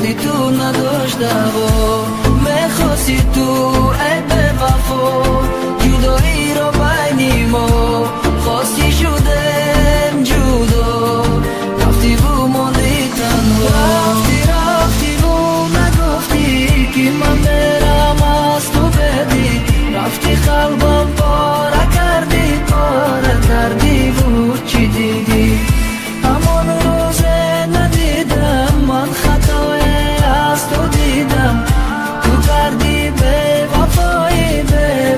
وقتی تو نداشتم و میخواستی تو ای به وفا جدایی رو بینی ما خواستی شدم جدا رفتی و ماندی تنها رفتی و نگفتی که من برم از تو بدی رفتی قلبم پاره کردی و چی دیدی همان روز ندیدم من خطای از تو دیدم تو کردی به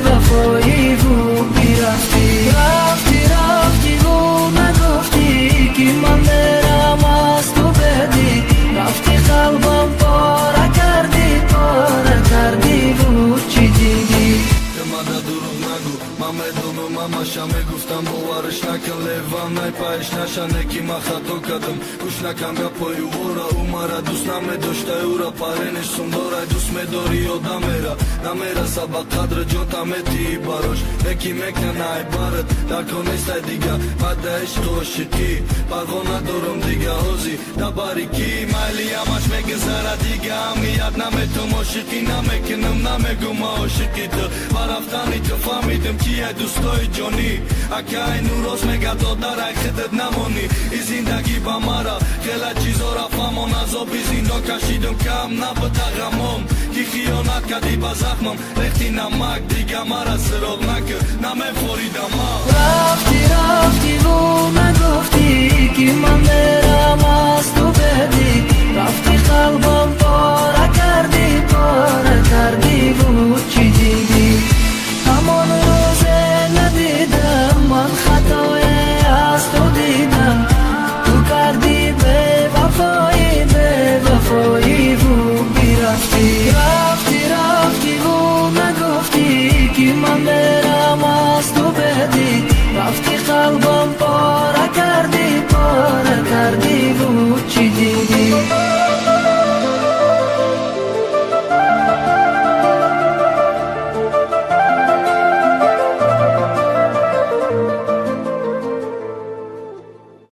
وفایی و بیرفتی رفتی و نگفتی که من برم از تو بدی رفتی قلبم پاره کردی و چی دیدی مدد دروغ نگو من میدونم همشم میگفتم باورش نکن لیوان نایپایش نشنه که من خطا کردم گوش نکن گپای ورا او مرا دوست نمیداشته او را پرینش سنداره دوست میداری یادم نمیره سبق قدر جاتا میتی براش یکی میکنه ای برد درکو نیسته دیگه بعد عشق و عاشقی پروا ندارم دیگه حوزی دباری کی مالی همش میگذره دیگه اهمیت نمیتونم عاشقی نمیکنم نمیگم عاشقی تو رفتنی تو فهمیدم کیه دوستای جانی اگه این روز میگه تو در خودت نمانی این زندگی با مرا خیلی چیزا رفتم و عذابی زندان کشیدم کم نبوده غمم که خیانت کردی با زخمم ریختی نمک دیگه مرا سراغ نکرد نمیفوریدم